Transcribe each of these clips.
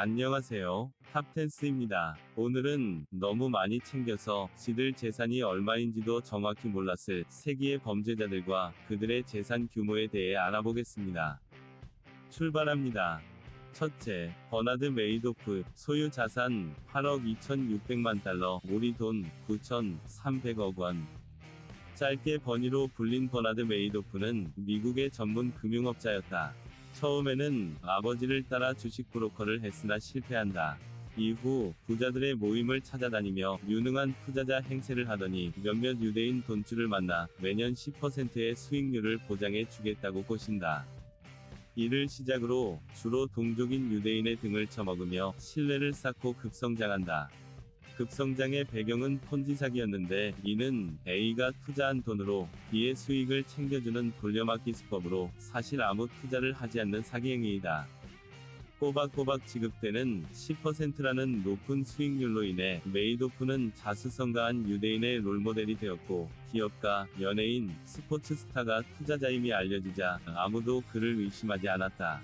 안녕하세요. 탑텐스입니다. 오늘은 너무 많이 챙겨서 지들 재산이 얼마인지도 정확히 몰랐을 세기의 범죄자들과 그들의 재산 규모에 대해 알아보겠습니다. 출발합니다. 첫째, 버나드 메이도프, 소유 자산 8억 2,600만 달러, 우리 돈 9,300억 원. 짧게 버니로 불린 버나드 메이도프는 미국의 전문 금융업자였다. 처음에는 아버지를 따라 주식 브로커를 했으나 실패한다. 이후 부자들의 모임을 찾아다니며 유능한 투자자 행세를 하더니 몇몇 유대인 돈주를 만나 매년 10%의 수익률을 보장해 주겠다고 꼬신다. 이를 시작으로 주로 동족인 유대인의 등을 쳐먹으며 신뢰를 쌓고 급성장한다. 급성장의 배경은 폰지 사기였는데 이는 A가 투자한 돈으로 B의 수익을 챙겨주는 돌려막기 수법으로 사실 아무 투자를 하지 않는 사기 행위이다. 꼬박꼬박 지급되는 10%라는 높은 수익률로 인해 메이도프는 자수성가한 유대인의 롤모델이 되었고 기업가, 연예인, 스포츠 스타가 투자자임이 알려지자 아무도 그를 의심하지 않았다.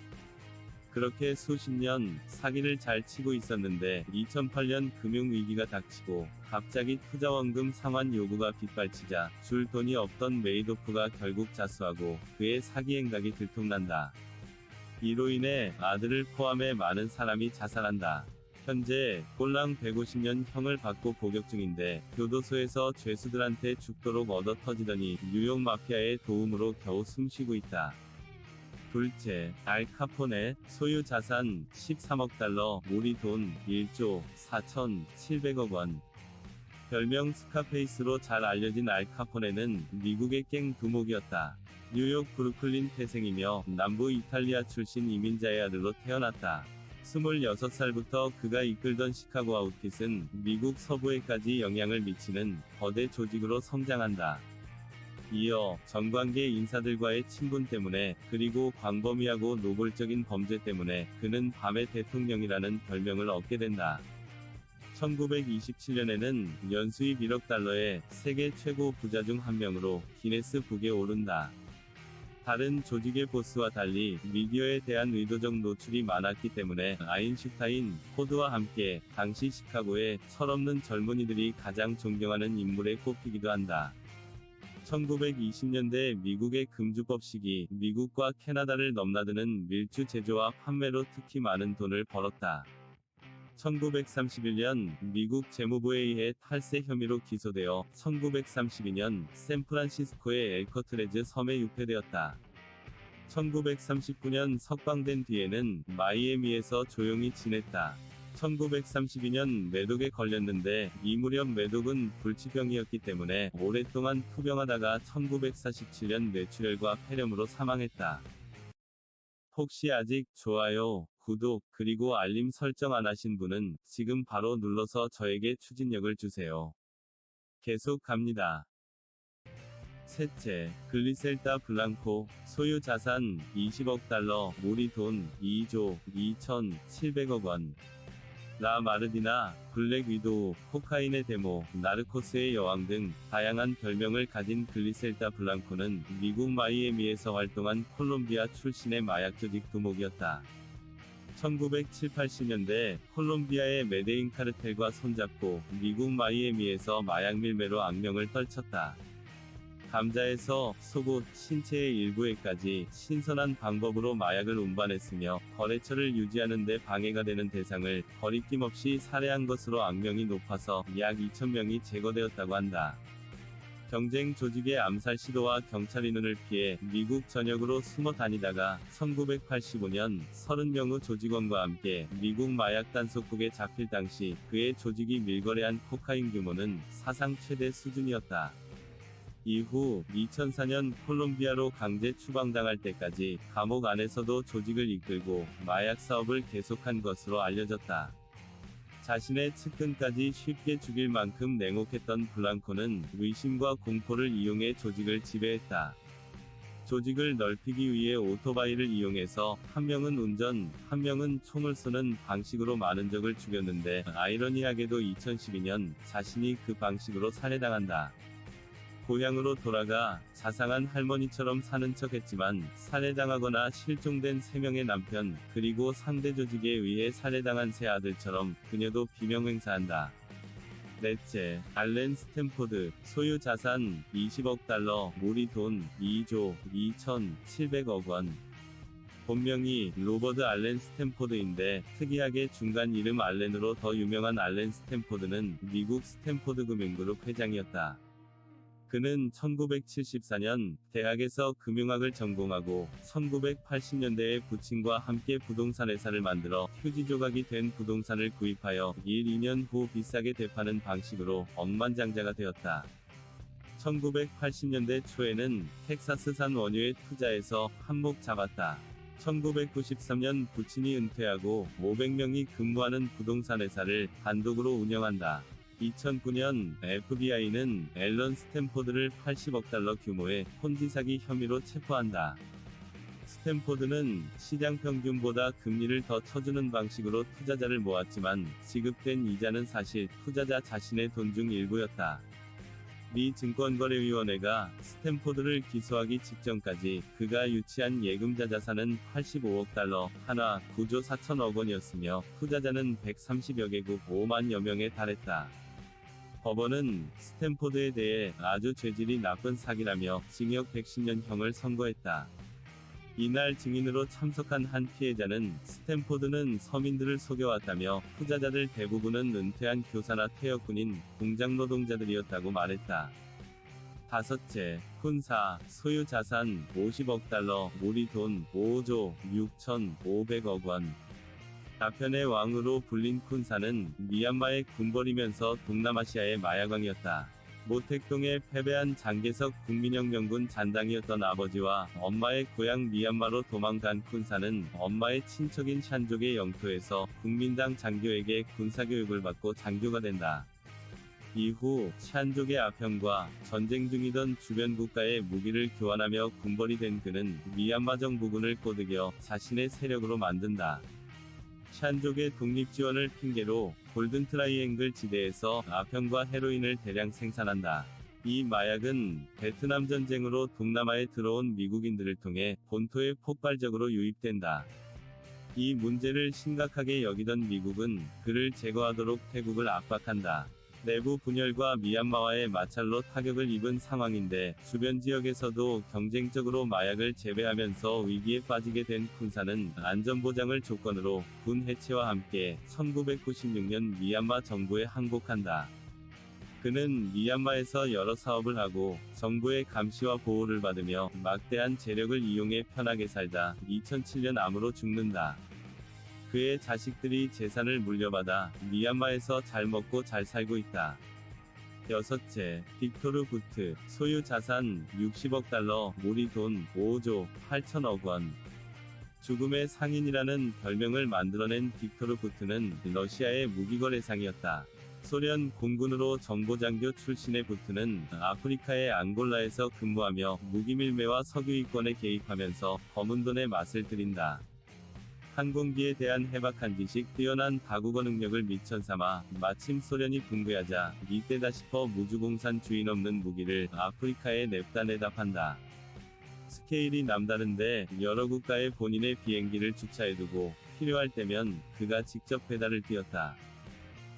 그렇게 수십 년 사기를 잘 치고 있었는데 2008년 금융위기가 닥치고 갑자기 투자원금 상환 요구가 빗발치자 줄 돈이 없던 메이도프가 결국 자수하고 그의 사기 행각이 들통난다. 이로 인해 아들을 포함해 많은 사람이 자살한다. 현재 꼴랑 150년 형을 받고 복역 중인데 교도소에서 죄수들한테 죽도록 얻어터지더니 뉴욕 마피아의 도움으로 겨우 숨쉬고 있다. 둘째, 알 카포네, 소유 자산 13억 달러, 우리 돈 1조 4,700억 원. 별명 스카페이스로 잘 알려진 알 카포네는 미국의 갱 두목이었다. 뉴욕 브루클린 태생이며 남부 이탈리아 출신 이민자의 아들로 태어났다. 26살부터 그가 이끌던 시카고 아웃핏은 미국 서부에까지 영향을 미치는 거대 조직으로 성장한다. 이어 정관계 인사들과의 친분 때문에 그리고 광범위하고 노골적인 범죄 때문에 그는 밤의 대통령이라는 별명을 얻게 된다. 1927년에는 연수입 1억 달러의 세계 최고 부자 중 한 명으로 기네스북에 오른다. 다른 조직의 보스와 달리 미디어에 대한 의도적 노출이 많았기 때문에 아인슈타인, 포드와 함께 당시 시카고의 철없는 젊은이들이 가장 존경하는 인물에 꼽히기도 한다. 1920년대 미국의 금주법 시기 미국과 캐나다를 넘나드는 밀주 제조와 판매로 특히 많은 돈을 벌었다. 1931년 미국 재무부에 의해 탈세 혐의로 기소되어 1932년 샌프란시스코의 엘커트레즈 섬에 유폐되었다. 1939년 석방된 뒤에는 마이애미에서 조용히 지냈다. 1932년 매독에 걸렸는데 이 무렵 매독은 불치병이었기 때문에 오랫동안 투병하다가 1947년 뇌출혈과 폐렴으로 사망했다. 혹시 아직 좋아요, 구독, 그리고 알림 설정 안 하신 분은 지금 바로 눌러서 저에게 추진력을 주세요. 계속 갑니다. 셋째, 글리셀다 블랑코, 소유 자산 20억 달러, 우리 돈 2조 2,700억 원. 라 마르디나, 블랙 위도우, 코카인의 데모, 나르코스의 여왕 등 다양한 별명을 가진 글리셀다 블랑코는 미국 마이애미에서 활동한 콜롬비아 출신의 마약 조직 두목이었다. 1970, 80년대 콜롬비아의 메데인 카르텔과 손잡고 미국 마이애미에서 마약 밀매로 악명을 떨쳤다. 감자에서 속옷, 신체의 일부에까지 신선한 방법으로 마약을 운반했으며 거래처를 유지하는 데 방해가 되는 대상을 거리낌 없이 살해한 것으로 악명이 높아서 약 2,000명이 제거되었다고 한다. 경쟁 조직의 암살 시도와 경찰의 눈을 피해 미국 전역으로 숨어 다니다가 1985년 30명의 조직원과 함께 미국 마약 단속국에 잡힐 당시 그의 조직이 밀거래한 코카인 규모는 사상 최대 수준이었다. 이후 2004년 콜롬비아로 강제 추방당할 때까지 감옥 안에서도 조직을 이끌고 마약 사업을 계속한 것으로 알려졌다. 자신의 측근까지 쉽게 죽일 만큼 냉혹했던 블랑코는 의심과 공포를 이용해 조직을 지배했다. 조직을 넓히기 위해 오토바이를 이용해서 한 명은 운전, 한 명은 총을 쏘는 방식으로 많은 적을 죽였는데 아이러니하게도 2012년 자신이 그 방식으로 살해당한다. 고향으로 돌아가 자상한 할머니처럼 사는 척했지만 살해당하거나 실종된 3명의 남편, 그리고 상대 조직에 의해 살해당한 세 아들처럼 그녀도 비명 행사한다. 넷째, 알렌 스탠포드, 소유 자산 20억 달러, 몰이 돈 2조 2,700억 원. 본명이 로버트 알렌 스탠포드인데 특이하게 중간 이름 알렌으로 더 유명한 알렌 스탠포드는 미국 스탠포드 금융그룹 회장이었다. 그는 1974년 대학에서 금융학을 전공하고 1980년대에 부친과 함께 부동산 회사를 만들어 휴지 조각이 된 부동산을 구입하여 2년 후 비싸게 되파는 방식으로 억만장자가 되었다. 1980년대 초에는 텍사스산 원유에 투자해서 한몫 잡았다. 1993년 부친이 은퇴하고 500명이 근무하는 부동산 회사를 단독으로 운영한다. 2009년 FBI는 앨런 스탠포드를 80억 달러 규모의 폰지 사기 혐의로 체포한다. 스탠포드는 시장 평균보다 금리를 더 쳐주는 방식으로 투자자를 모았지만 지급된 이자는 사실 투자자 자신의 돈 중 일부였다. 미 증권거래위원회가 스탠포드를 기소하기 직전까지 그가 유치한 예금자 자산은 85억 달러, 한화 9조 4천억 원이었으며 투자자는 130여 개국 5만여 명에 달했다. 법원은 스탠포드에 대해 아주 죄질이 나쁜 사기라며 징역 110년형을 선고했다. 이날 증인으로 참석한 한 피해자는 스탠포드는 서민들을 속여왔다며 투자자들 대부분은 은퇴한 교사나 퇴역군인 공장 노동자들이었다고 말했다. 다섯째, 쿤사, 소유 자산 50억 달러, 몰이 돈 5조 6,500억 원. 아편의 왕으로 불린 쿤사는 미얀마에 군벌이면서 동남아시아의 마약왕이었다. 모택동에 패배한 장개석 국민혁명군 잔당이었던 아버지와 엄마의 고향 미얀마로 도망간 쿤사는 엄마의 친척인 샨족의 영토에서 국민당 장교에게 군사교육을 받고 장교가 된다. 이후 샨족의 아편과 전쟁 중이던 주변 국가의 무기를 교환하며 군벌이 된 그는 미얀마 정부군을 꼬드겨 자신의 세력으로 만든다. 샨족의 독립지원을 핑계로 골든 트라이앵글 지대에서 아편과 헤로인을 대량 생산한다. 이 마약은 베트남 전쟁으로 동남아에 들어온 미국인들을 통해 본토에 폭발적으로 유입된다. 이 문제를 심각하게 여기던 미국은 그를 제거하도록 태국을 압박한다. 내부 분열과 미얀마와의 마찰로 타격을 입은 상황인데 주변 지역에서도 경쟁적으로 마약을 재배하면서 위기에 빠지게 된 쿤사는 안전보장을 조건으로 군 해체와 함께 1996년 미얀마 정부에 항복한다. 그는 미얀마에서 여러 사업을 하고 정부의 감시와 보호를 받으며 막대한 재력을 이용해 편하게 살다 2007년 암으로 죽는다. 그의 자식들이 재산을 물려받아 미얀마에서 잘 먹고 잘 살고 있다. 여섯째, 빅토르 구트, 소유 자산 60억 달러, 몰이 돈 5조 8천억 원. 죽음의 상인이라는 별명을 만들어낸 빅토르 구트는 러시아의 무기거래상이었다. 소련 공군으로 정보장교 출신의 부트는 아프리카의 앙골라에서 근무하며 무기밀매와 석유 이권에 개입하면서 검은 돈의 맛을 들인다. 항공기에 대한 해박한 지식, 뛰어난 다국어 능력을 밑천 삼아 마침 소련이 붕괴하자 이때다 싶어 무주공산 주인 없는 무기를 아프리카에 냅다 판다. 스케일이 남다른데 여러 국가에 본인의 비행기를 주차해두고 필요할 때면 그가 직접 배달을 뛰었다.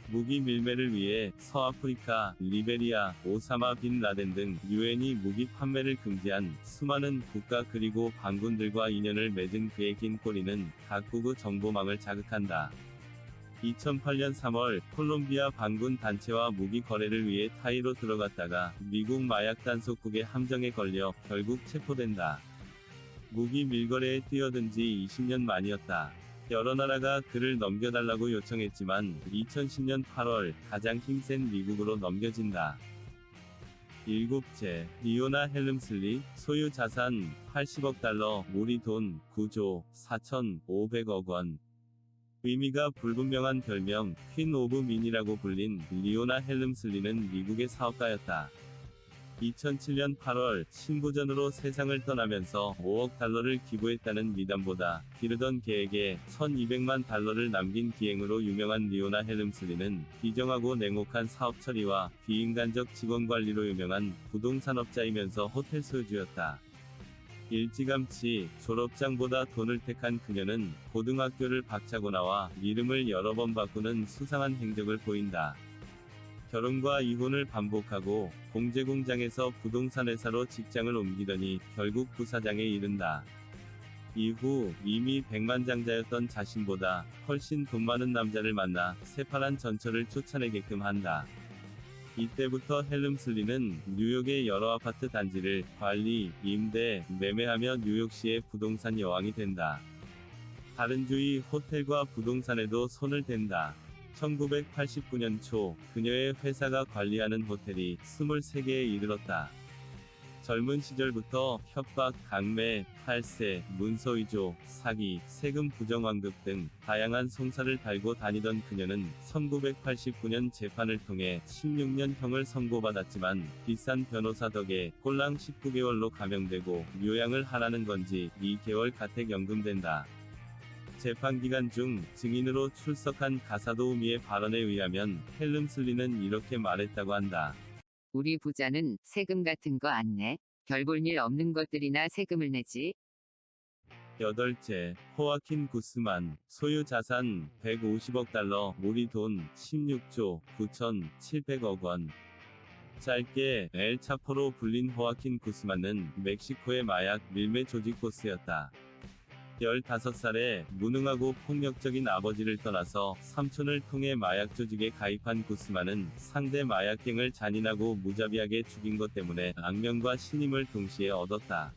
무기 밀매를 위해 서아프리카, 리베리아, 오사마 빈 라덴 등 유엔이 무기 판매를 금지한 수많은 국가 그리고 반군들과 인연을 맺은 그의 긴 꼬리는 각국의 정보망을 자극한다. 2008년 3월 콜롬비아 반군 단체와 무기 거래를 위해 타이로 들어갔다가 미국 마약 단속국의 함정에 걸려 결국 체포된다. 무기 밀거래에 뛰어든 지 20년 만이었다. 여러 나라가 그를 넘겨달라고 요청했지만 2010년 8월 가장 힘센 미국으로 넘겨진다. 일곱째, 리오나 헬름슬리, 소유 자산 80억 달러, 몰이 돈 9조 4,500억 원. 의미가 불분명한 별명 퀸 오브 민이라고 불린 리오나 헬름슬리는 미국의 사업가였다. 2007년 8월 신부전으로 세상을 떠나면서 5억 달러를 기부했다는 미담보다 기르던 개에게 1200만 달러를 남긴 기행으로 유명한 리오나 헬름슬리는 비정하고 냉혹한 사업 처리와 비인간적 직원 관리로 유명한 부동산업자이면서 호텔 소유주였다. 일찌감치 졸업장보다 돈을 택한 그녀는 고등학교를 박차고 나와 이름을 여러 번 바꾸는 수상한 행적을 보인다. 결혼과 이혼을 반복하고 공제공장에서 부동산회사로 직장을 옮기더니 결국 부사장에 이른다. 이후 이미 백만장자였던 자신보다 훨씬 돈 많은 남자를 만나 새파란 전철을 쫓아내게끔 한다. 이때부터 헬름슬리는 뉴욕의 여러 아파트 단지를 관리, 임대, 매매하며 뉴욕시의 부동산 여왕이 된다. 다른 주의 호텔과 부동산에도 손을 댄다. 1989년 초 그녀의 회사가 관리하는 호텔이 23개에 이르렀다. 젊은 시절부터 협박, 강매, 탈세, 문서위조, 사기, 세금 부정환급 등 다양한 송사를 달고 다니던 그녀는 1989년 재판을 통해 16년형을 선고받았지만 비싼 변호사 덕에 꼴랑 19개월로 감형되고 요양을 하라는 건지 2개월 가택연금된다. 재판 기간 중 증인으로 출석한 가사도우미의 발언에 의하면 헬름슬리는 이렇게 말했다고 한다. 우리 부자는 세금 같은 거 안 내. 별 볼 일 없는 것들이나 세금을 내지. 여덟째, 호아킨 구스만, 소유 자산 150억 달러, 우리 돈 16조 9,700억 원. 짧게 엘 차포로 불린 호아킨 구스만은 멕시코의 마약 밀매 조직 보스였다. 15살에 무능하고 폭력적인 아버지를 떠나서 삼촌을 통해 마약 조직에 가입한 구스만은 상대 마약갱을 잔인하고 무자비하게 죽인 것 때문에 악명과 신임을 동시에 얻었다.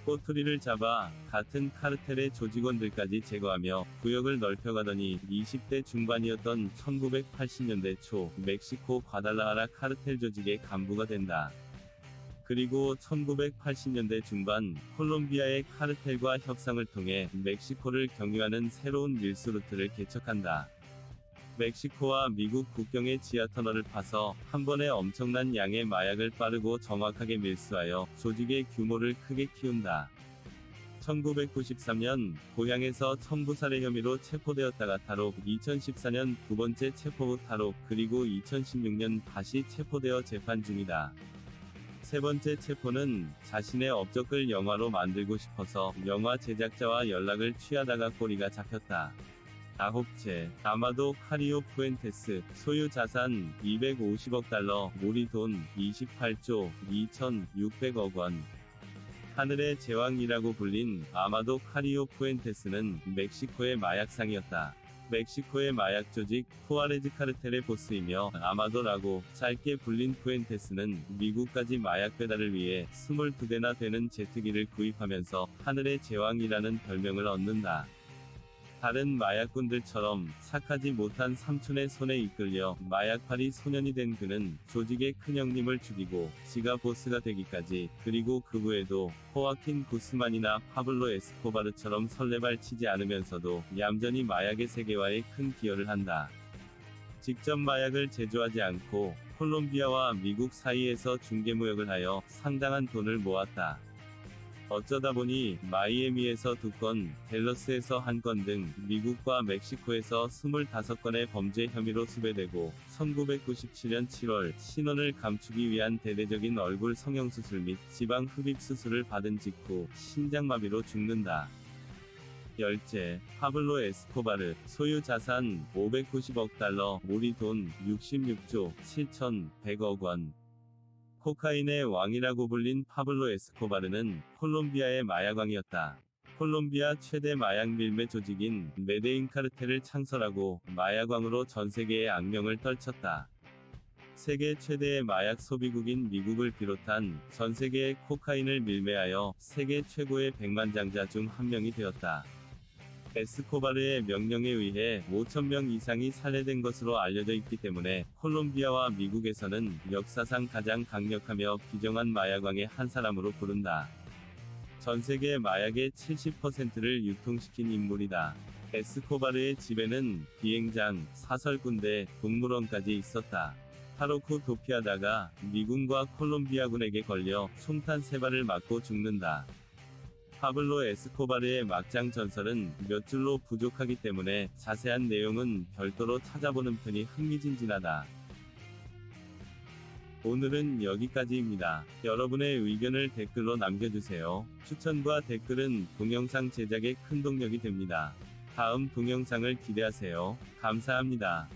꼬투리를 잡아 같은 카르텔의 조직원들까지 제거하며 구역을 넓혀가더니 20대 중반이었던 1980년대 초 멕시코 과달라하라 카르텔 조직의 간부가 된다. 그리고 1980년대 중반 콜롬비아의 카르텔과 협상을 통해 멕시코를 경유하는 새로운 밀수 루트를 개척한다. 멕시코와 미국 국경의 지하터널을 파서 한 번에 엄청난 양의 마약을 빠르고 정확하게 밀수하여 조직의 규모를 크게 키운다. 1993년 고향에서 청부살해 혐의로 체포되었다가 탈옥, 2014년 두 번째 체포 후 탈옥, 그리고 2016년 다시 체포되어 재판 중이다. 세 번째 체포는 자신의 업적을 영화로 만들고 싶어서 영화 제작자와 연락을 취하다가 꼬리가 잡혔다. 아홉째, 아마도 카리오 푸엔테스, 소유 자산 250억 달러, 우리 돈 28조 2,600억 원. 하늘의 제왕이라고 불린 아마도 카리오 푸엔테스는 멕시코의 마약상이었다. 멕시코의 마약 조직 후아레즈 카르텔의 보스이며 아마도라고 짧게 불린 푸엔테스는 미국까지 마약 배달을 위해 22대나 되는 제트기를 구입하면서 하늘의 제왕이라는 별명을 얻는다. 다른 마약꾼들처럼 착하지 못한 삼촌의 손에 이끌려 마약팔이 소년이 된 그는 조직의 큰형님을 죽이고 지가 보스가 되기까지, 그리고 그 후에도 호아킨 구스만이나 파블로 에스코바르처럼 설레발 치지 않으면서도 얌전히 마약의 세계화에 큰 기여를 한다. 직접 마약을 제조하지 않고 콜롬비아와 미국 사이에서 중개무역을 하여 상당한 돈을 모았다. 어쩌다 보니 마이애미에서 2건, 댈러스에서 1건 등 미국과 멕시코에서 25건의 범죄 혐의로 수배되고 1997년 7월 신원을 감추기 위한 대대적인 얼굴 성형수술 및 지방 흡입 수술을 받은 직후 심장마비로 죽는다. 열째, 파블로 에스코바르, 소유 자산 590억 달러, 우리 돈 66조 7,100억 원. 코카인의 왕이라고 불린 파블로 에스코바르는 콜롬비아의 마약왕이었다. 콜롬비아 최대 마약 밀매 조직인 메데인 카르텔을 창설하고 마약왕으로 전 세계의 악명을 떨쳤다. 세계 최대의 마약 소비국인 미국을 비롯한 전 세계의 코카인을 밀매하여 세계 최고의 백만장자 중 한 명이 되었다. 에스코바르의 명령에 의해 5,000명 이상이 살해된 것으로 알려져 있기 때문에 콜롬비아와 미국에서는 역사상 가장 강력하며 비정한 마약왕의 한 사람으로 부른다. 전 세계 마약의 70%를 유통시킨 인물이다. 에스코바르의 집에는 비행장, 사설군대, 동물원까지 있었다. 파로코 도피하다가 미군과 콜롬비아군에게 걸려 송탄 3발을 맞고 죽는다. 파블로 에스코바르의 막장 전설은 몇 줄로 부족하기 때문에 자세한 내용은 별도로 찾아보는 편이 흥미진진하다. 오늘은 여기까지입니다. 여러분의 의견을 댓글로 남겨주세요. 추천과 댓글은 동영상 제작에 큰 동력이 됩니다. 다음 동영상을 기대하세요. 감사합니다.